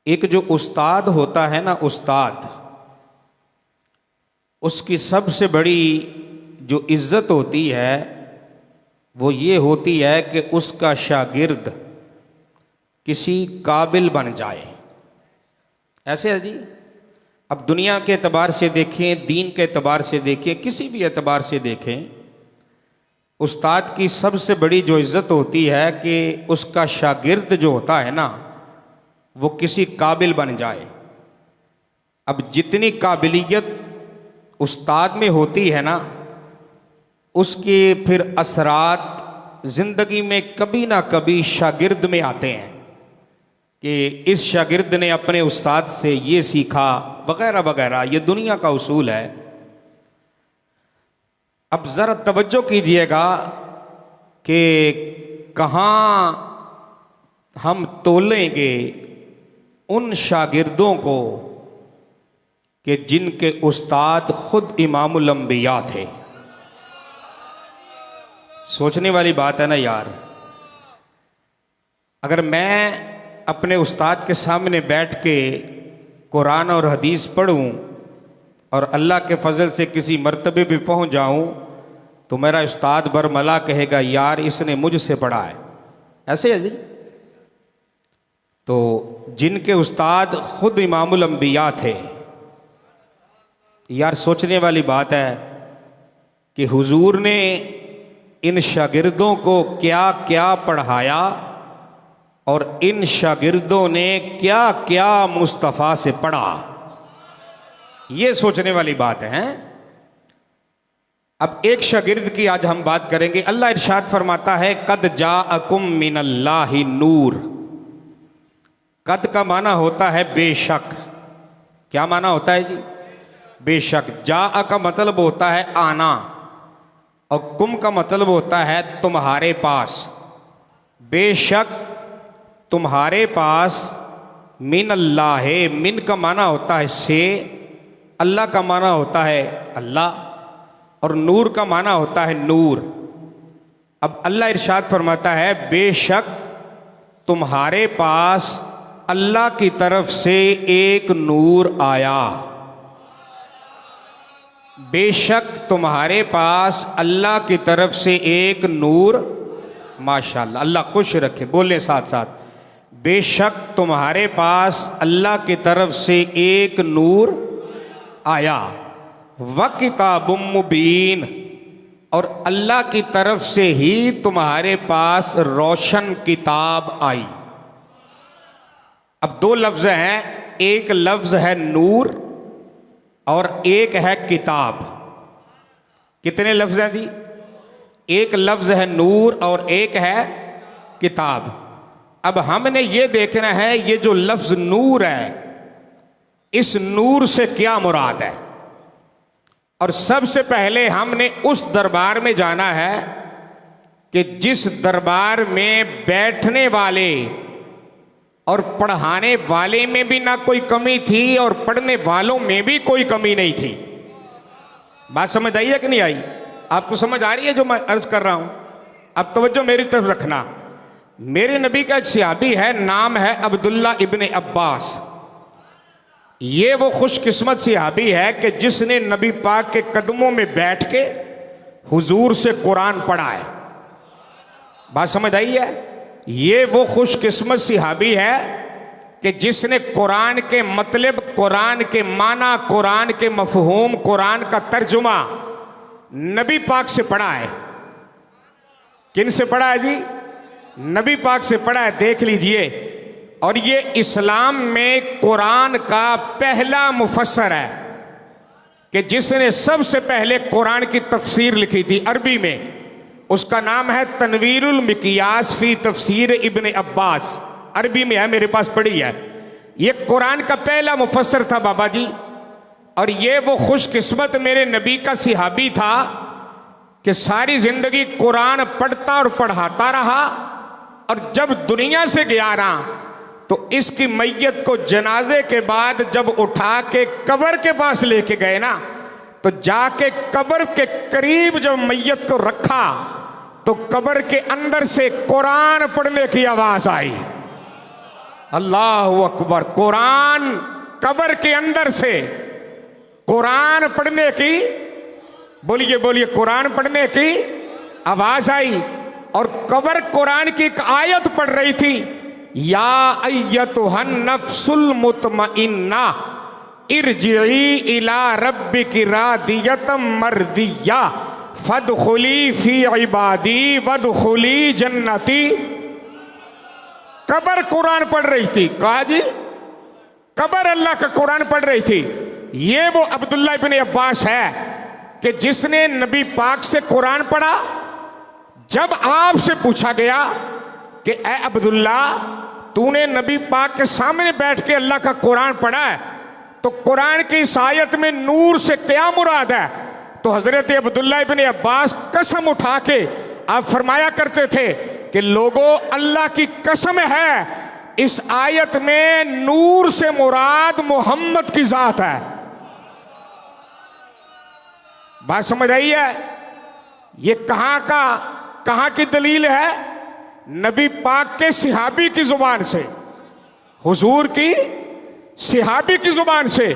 एक जो उस्ताद होता है ना, उस्ताद, उसकी सबसे बड़ी जो इज्जत होती है वो ये होती है कि उसका शागिर्द किसी काबिल बन जाए। ऐसे है जी। अब दुनिया के एतबार से देखें, दीन के एतबार से देखें, किसी भी एतबार से देखें, उस्ताद की सबसे बड़ी जो इज्जत होती है कि उसका शागिर्द जो होता है ना वो किसी काबिल बन जाए। अब जितनी काबिलियत उस्ताद में होती है ना, उसके फिर असरात ज़िंदगी में कभी ना कभी शागिर्द में आते हैं कि इस शागिर्द ने अपने उस्ताद से ये सीखा वगैरह वगैरह। ये दुनिया का उसूल है। अब ज़रा तवज्जो कीजिएगा कि कहाँ हम तोलेंगे उन शागिर्दों को कि जिनके उस्ताद खुद इमामुल अंबिया थे। सोचने वाली बात है ना यार। अगर मैं अपने उस्ताद के सामने बैठ के कुरान और हदीस पढ़ूं और अल्लाह के फजल से किसी मर्तबे पे पहुंच जाऊं तो मेरा उस्ताद बरमला कहेगा यार इसने मुझसे पढ़ा है। ऐसे है जी। तो जिनके उस्ताद खुद इमामुल अंबिया थे, यार सोचने वाली बात है कि हुजूर ने इन शागिर्दों को क्या क्या पढ़ाया और इन शागिर्दों ने क्या क्या मुस्तफ़ा से पढ़ा। ये सोचने वाली बात है। अब एक शागिर्द की आज हम बात करेंगे। अल्लाह इरशाद फरमाता है कद जाअकुम मिनल्लाहि नूर। कद का माना होता है बेशक। क्या माना होता है जी? बेशक। जा का मतलब होता है आना और कुम का मतलब होता है तुम्हारे पास। बेशक तुम्हारे पास मिन अल्लाह है। मिन का माना होता है से, अल्लाह का माना होता है अल्लाह, और नूर का माना होता है नूर। अब अल्लाह इरशाद फरमाता है बेशक तुम्हारे पास अल्लाह की तरफ से एक नूर आया। बेशक तुम्हारे पास अल्लाह की तरफ से एक नूर, माशाअल्लाह, अल्लाह खुश रखे, बोले साथ साथ, बेशक तुम्हारे पास अल्लाह की तरफ से एक नूर आया। व किताबुम मुबीन, और अल्लाह की तरफ से ही तुम्हारे पास रोशन किताब आई। अब दो लफ्ज हैं, एक लफ्ज है नूर और एक है किताब। कितने लफ्ज हैं जी? एक लफ्ज है नूर और एक है किताब। अब हमने ये देखना है ये जो लफ्ज नूर है, इस नूर से क्या मुराद है। और सबसे पहले हमने उस दरबार में जाना है कि जिस दरबार में बैठने वाले और पढ़ाने वाले में भी ना कोई कमी थी और पढ़ने वालों में भी कोई कमी नहीं थी। बात समझ आई है कि नहीं आई? आपको समझ आ रही है जो मैं अर्ज कर रहा हूं? अब तवज्जो मेरी तरफ रखना। मेरे नबी का एक सहाबी है, नाम है अब्दुल्ला इब्ने अब्बास। ये वो खुशकिस्मत सहाबी है कि जिसने नबी पाक के कदमों में बैठ के हुजूर से कुरान पढ़ा है। बात समझ आई है? ये वो खुशकिस्मत सहाबी है कि जिसने कुरान के मतलब, कुरान के माना, कुरान के मफहूम, कुरान का तर्जुमा नबी पाक से पढ़ा है। किन से पढ़ा है जी? नबी पाक से पढ़ा है। देख लीजिए। और ये इस्लाम में कुरान का पहला मुफस्सर है कि जिसने सबसे पहले कुरान की तफसीर लिखी थी अरबी में। उसका नाम है तनवीरुल मिकियास फी तफसीर इब्ने अब्बास। अरबी में है, मेरे पास पढ़ी है। ये कुरान का पहला मुफस्सर था बाबा जी। और ये वो खुशकिस्मत मेरे नबी का सहाबी था कि सारी जिंदगी कुरान पढ़ता और पढ़ाता रहा। और जब दुनिया से गया ना तो इसकी मैयत को जनाजे के बाद जब उठा के कब्र के पास लेके गए ना, तो जाके कब्र के करीब जब मैयत को रखा तो कब्र के अंदर से कुरान पढ़ने की आवाज आई। अल्लाह अकबर। कुरान कब्र के अंदर से कुरान पढ़ने की, बोलिए बोलिए, कुरान पढ़ने की आवाज आई और कब्र कुरान की एक आयत पढ़ रही थी, या अय्यतुहन नफ्सुल मुतमइन्ना इरजिई इला रब्बिकी रादियतम मर्दिया फदखुली फी इबादी वदखुली जन्नती। कब्र कुरान पढ़ रही थी। कहा जी, कब्र अल्लाह का कुरान पढ़ रही थी। ये वो अब्दुल्ला इब्न अब्बास है कि जिसने नबी पाक से कुरान पढ़ा। जब आपसे पूछा गया कि ए अब्दुल्ला, तूने नबी पाक के सामने बैठ के अल्लाह का कुरान पढ़ा है, तो कुरान की इस आयत में नूर से क्या मुराद है? तो हजरत अब्दुल्ला इब्न अब्बास कसम उठा के आप फरमाया करते थे कि लोगों, अल्लाह की कसम है, इस आयत में नूर से मुराद मोहम्मद की जात है। बात समझ आई है? ये कहां की दलील है? नबी पाक के सिहाबी की जुबान से, हुजूर की सिहाबी की जुबान से